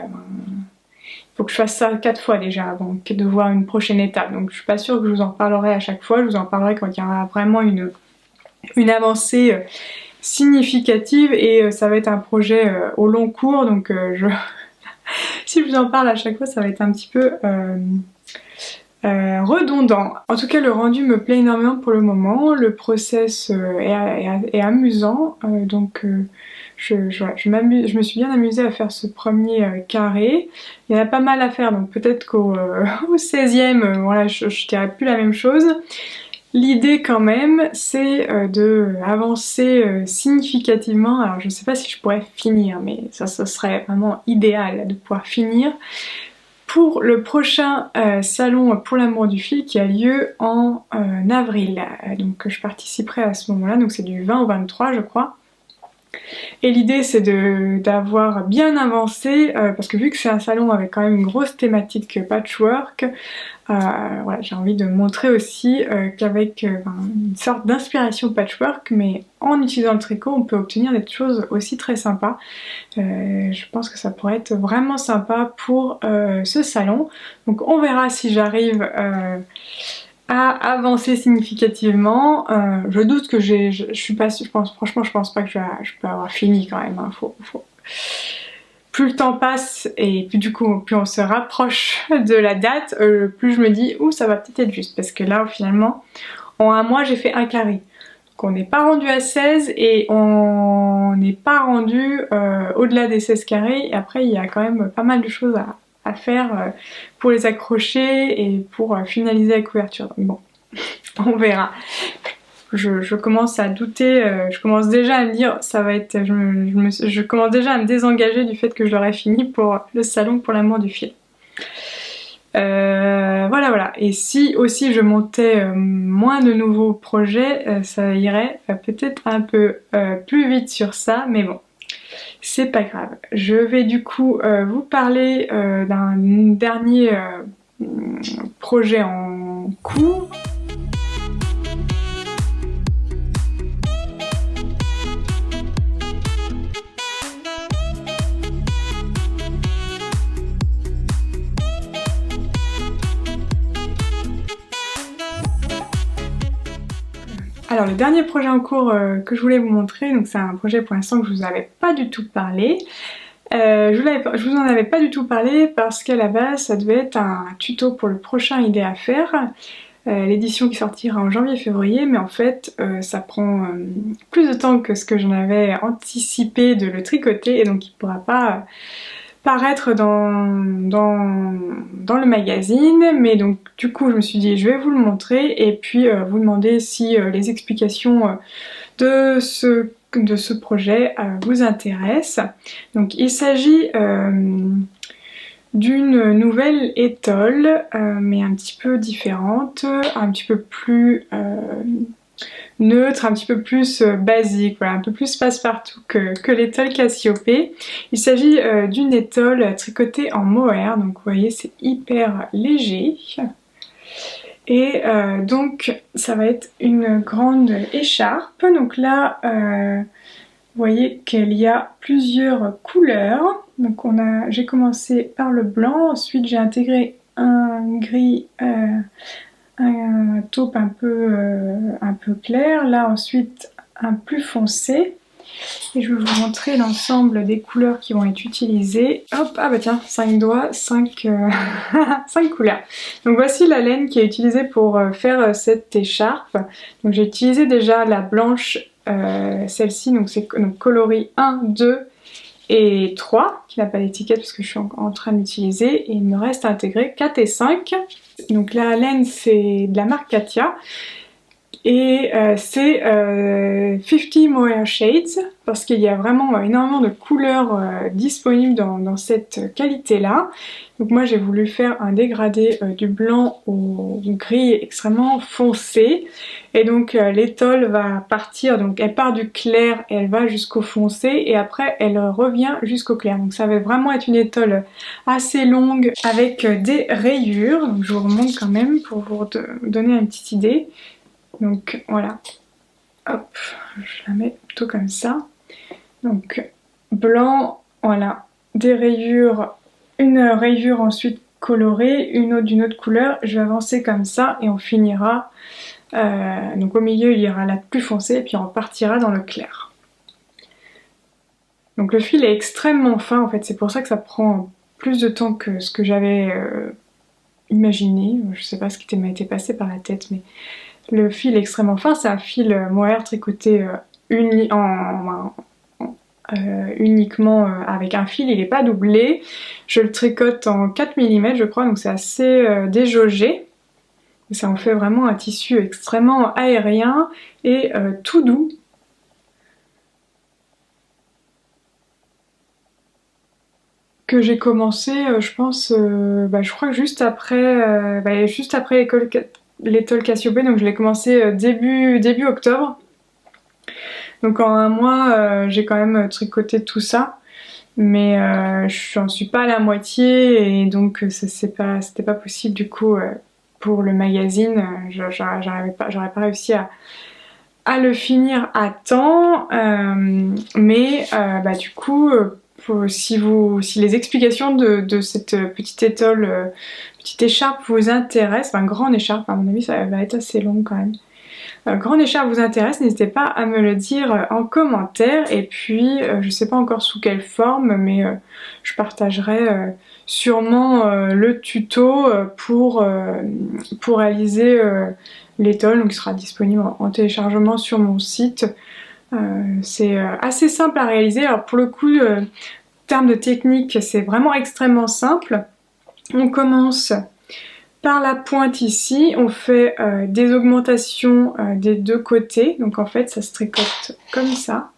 faut que je fasse ça 4 fois déjà avant de voir une prochaine étape. Donc je suis pas sûre que je vous en parlerai à chaque fois, je vous en parlerai quand il y aura vraiment une avancée significative, et ça va être un projet au long cours, donc si je vous en parle à chaque fois ça va être un petit peu redondant. En tout cas le rendu me plaît énormément pour le moment, le process est amusant, donc je me suis bien amusée à faire ce premier carré. Il y en a pas mal à faire, donc peut-être qu'au 16e, voilà, je dirais plus la même chose. L'idée quand même, c'est de avancer significativement. Alors je sais pas si je pourrais finir, mais ça serait vraiment idéal de pouvoir finir pour le prochain salon pour l'amour du fil qui a lieu en avril. Donc je participerai à ce moment-là, donc c'est du 20 au 23 je crois. Et l'idée c'est d'avoir bien avancé, parce que vu que c'est un salon avec quand même une grosse thématique patchwork, voilà, j'ai envie de montrer aussi qu'avec une sorte d'inspiration patchwork, mais en utilisant le tricot, on peut obtenir des choses aussi très sympas. Je pense que ça pourrait être vraiment sympa pour ce salon. Donc on verra si j'arrive à avancer significativement. Je doute que je suis pas sûre, franchement je pense pas que je peux avoir fini quand même, hein. Plus le temps passe et plus on se rapproche de la date, plus je me dis ça va peut-être être juste, parce que là finalement en un mois j'ai fait un carré. Donc on n'est pas rendu à 16 et on n'est pas rendu au-delà des 16 carrés, et après il y a quand même pas mal de choses à faire pour les accrocher et pour finaliser la couverture. Donc bon, on verra. Je commence à douter, je commence déjà à me dire ça va être... Je commence déjà à me désengager du fait que je l'aurai fini pour le salon pour l'amour du fil. Voilà. Et si aussi je montais moins de nouveaux projets, ça irait peut-être un peu plus vite sur ça, mais bon, c'est pas grave. Je vais du coup vous parler d'un dernier projet en cours. Alors le dernier projet en cours que je voulais vous montrer, donc c'est un projet pour l'instant que je vous avais pas du tout parlé. Je vous en avais pas du tout parlé parce qu'à la base ça devait être un tuto pour le prochain idée à faire, l'édition qui sortira en janvier-février, mais en fait ça prend plus de temps que ce que j'en avais anticipé de le tricoter, et donc il pourra pas paraître dans le magazine. Mais donc du coup je me suis dit je vais vous le montrer et puis vous demander si les explications de ce projet vous intéressent. Donc il s'agit d'une nouvelle étole mais un petit peu différente, un petit peu plus neutre, un petit peu plus basique, voilà, un peu plus passe-partout que l'étole Cassiopée. Il s'agit d'une étole tricotée en mohair, donc vous voyez c'est hyper léger. Et donc ça va être une grande écharpe. Donc là vous voyez qu'il y a plusieurs couleurs. Donc j'ai commencé par le blanc, ensuite j'ai intégré un gris, un taupe un peu clair, là ensuite un plus foncé, Et je vais vous montrer l'ensemble des couleurs qui vont être utilisées. Hop, ah bah tiens, 5 doigts, 5 couleurs. Donc voici la laine qui est utilisée pour faire cette écharpe. Donc j'ai utilisé déjà la blanche, celle-ci, donc c'est coloris 1, 2 et 3, qui n'a pas d'étiquette parce que je suis en train d'utiliser. Et il me reste à intégrer 4 et 5. Donc la laine c'est de la marque Katia. Et c'est 50 Mohair Shades parce qu'il y a vraiment énormément de couleurs disponibles dans cette qualité-là. Donc moi j'ai voulu faire un dégradé du blanc au gris extrêmement foncé. Et donc l'étole va partir, donc elle part du clair et elle va jusqu'au foncé et après elle revient jusqu'au clair. Donc ça va vraiment être une étole assez longue avec des rayures. Donc je vous remonte quand même pour vous donner une petite idée. Donc voilà, hop, je la mets plutôt comme ça. Donc blanc, voilà, des rayures, une rayure ensuite colorée, une autre d'une autre couleur. Je vais avancer comme ça et on finira. Donc au milieu il y aura la plus foncée et puis on repartira dans le clair. Donc le fil est extrêmement fin en fait, c'est pour ça que ça prend plus de temps que ce que j'avais imaginé. Je sais pas ce qui m'a été passé par la tête, mais le fil est extrêmement fin, c'est un fil mohair tricoté uniquement avec un fil, il n'est pas doublé. Je le tricote en 4 mm je crois, donc c'est assez déjaugé. Ça en fait vraiment un tissu extrêmement aérien et tout doux. Que j'ai commencé, je pense, je crois que juste après l'étole Cassiope, donc je l'ai commencé début octobre. Donc en un mois, j'ai quand même tricoté tout ça, mais j'en suis pas à la moitié et donc c'était pas possible du coup pour le magazine. J'aurais pas réussi à le finir à temps, mais du coup. Si les explications de cette petite étole, petite écharpe vous intéressent, enfin grande écharpe à mon avis ça va être assez long quand même. Grande écharpe vous intéresse, n'hésitez pas à me le dire en commentaire et puis je sais pas encore sous quelle forme mais je partagerai sûrement le tuto pour réaliser l'étole, donc il sera disponible en téléchargement sur mon site. C'est assez simple à réaliser. Alors pour le coup, en termes de technique, c'est vraiment extrêmement simple. On commence par la pointe ici, on fait des augmentations des deux côtés. Donc en fait, ça se tricote comme ça.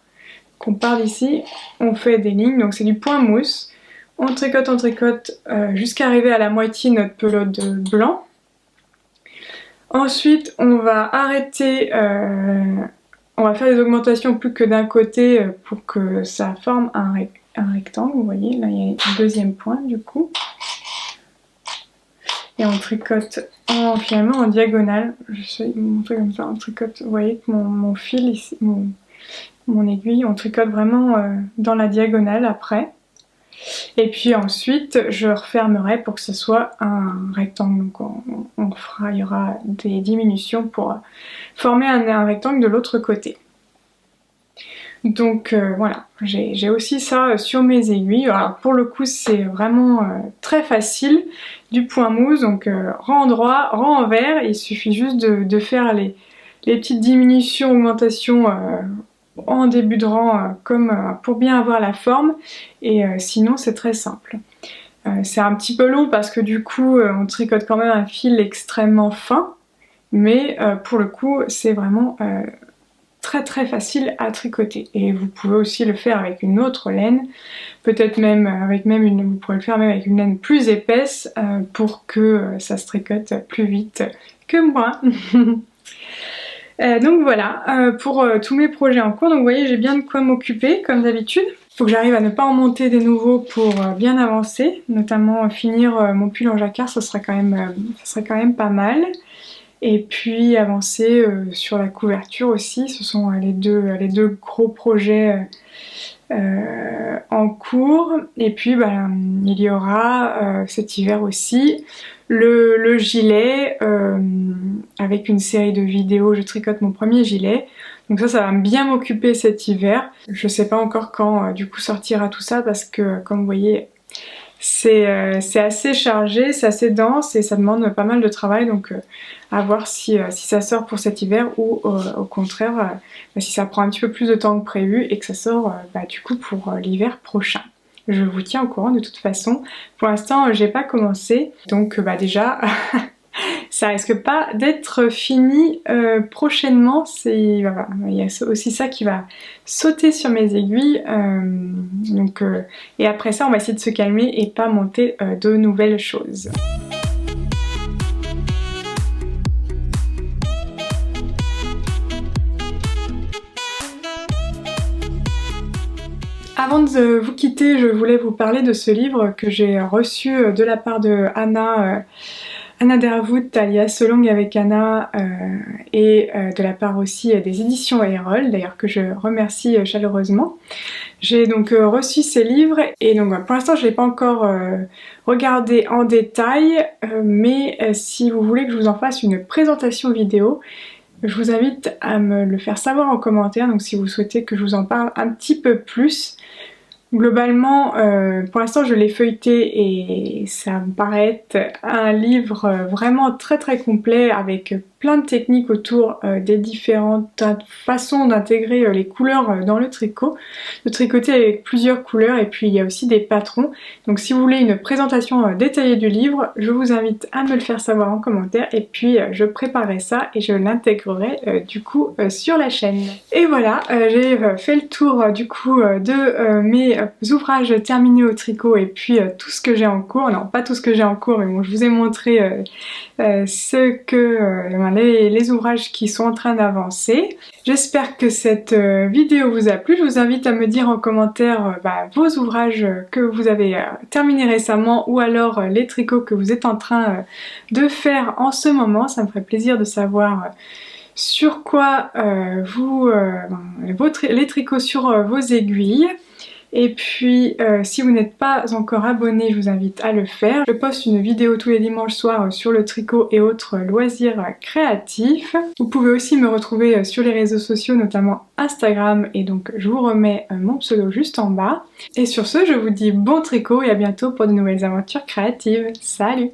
Donc on part d'ici, on fait des lignes, donc c'est du point mousse. On tricote jusqu'à arriver à la moitié de notre pelote de blanc. Ensuite, on va arrêter... on va faire des augmentations plus que d'un côté pour que ça forme un rectangle, vous voyez, là il y a un deuxième point du coup. Et on tricote finalement en diagonale, je vais vous montrer comme ça, on tricote, vous voyez que mon fil ici, mon aiguille, on tricote vraiment dans la diagonale après. Et puis ensuite je refermerai pour que ce soit un rectangle, donc il y aura des diminutions pour former un rectangle de l'autre côté. Donc voilà, j'ai aussi ça sur mes aiguilles. Alors pour le coup c'est vraiment très facile, du point mousse, donc rang droit, rang envers, il suffit juste de faire les petites diminutions, augmentations en début de rang comme pour bien avoir la forme et sinon c'est très simple. C'est un petit peu long parce que du coup on tricote quand même un fil extrêmement fin, mais pour le coup c'est vraiment très facile à tricoter et vous pouvez aussi le faire avec une autre laine, peut-être même vous pourrez le faire même avec une laine plus épaisse pour que ça se tricote plus vite que moi. Donc voilà pour tous mes projets en cours. Donc vous voyez, j'ai bien de quoi m'occuper comme d'habitude. Il faut que j'arrive à ne pas en monter des nouveaux pour bien avancer, notamment finir mon pull en jacquard, ça serait quand même pas mal. Et puis avancer sur la couverture aussi, ce sont les deux gros projets en cours. Et puis il y aura cet hiver aussi le gilet avec une série de vidéos. Je tricote mon premier gilet. Donc ça va bien m'occuper cet hiver. Je sais pas encore quand du coup sortira tout ça parce que comme vous voyez c'est assez chargé, c'est assez dense et ça demande pas mal de travail, donc à voir si ça sort pour cet hiver ou au contraire si ça prend un petit peu plus de temps que prévu et que ça sort du coup pour l'hiver prochain. Je vous tiens au courant de toute façon. Pour l'instant j'ai pas commencé, donc déjà ça risque pas d'être fini prochainement. Voilà, il y a aussi ça qui va sauter sur mes aiguilles. Et après ça, on va essayer de se calmer et pas monter de nouvelles choses. Avant de vous quitter, je voulais vous parler de ce livre que j'ai reçu de la part de Anna Derwood, alias So Long avec Anna, et de la part aussi des éditions Erol, d'ailleurs que je remercie chaleureusement. J'ai donc reçu ces livres et donc pour l'instant je ne l'ai pas encore regardé en détail, mais si vous voulez que je vous en fasse une présentation vidéo, je vous invite à me le faire savoir en commentaire, donc si vous souhaitez que je vous en parle un petit peu plus. Globalement, pour l'instant je l'ai feuilleté et ça me paraît être un livre vraiment très très complet avec plein de techniques autour des différentes façons d'intégrer les couleurs dans le tricot, de tricoter avec plusieurs couleurs et puis il y a aussi des patrons. Donc si vous voulez une présentation détaillée du livre, je vous invite à me le faire savoir en commentaire et puis je préparerai ça et je l'intégrerai du coup sur la chaîne. Et voilà, j'ai fait le tour du coup de mes ouvrages terminés au tricot et puis tout ce que j'ai en cours. Non, pas tout ce que j'ai en cours, mais bon, je vous ai montré les ouvrages qui sont en train d'avancer. J'espère que cette vidéo vous a plu. Je vous invite à me dire en commentaire vos ouvrages que vous avez terminés récemment ou alors les tricots que vous êtes en train de faire en ce moment. Ça me ferait plaisir de savoir sur quoi les tricots sur vos aiguilles. Et puis si vous n'êtes pas encore abonné, je vous invite à le faire. Je poste une vidéo tous les dimanches soirs sur le tricot et autres loisirs créatifs. Vous pouvez aussi me retrouver sur les réseaux sociaux, notamment Instagram, et donc je vous remets mon pseudo juste en bas. Et sur ce, je vous dis bon tricot et à bientôt pour de nouvelles aventures créatives. Salut!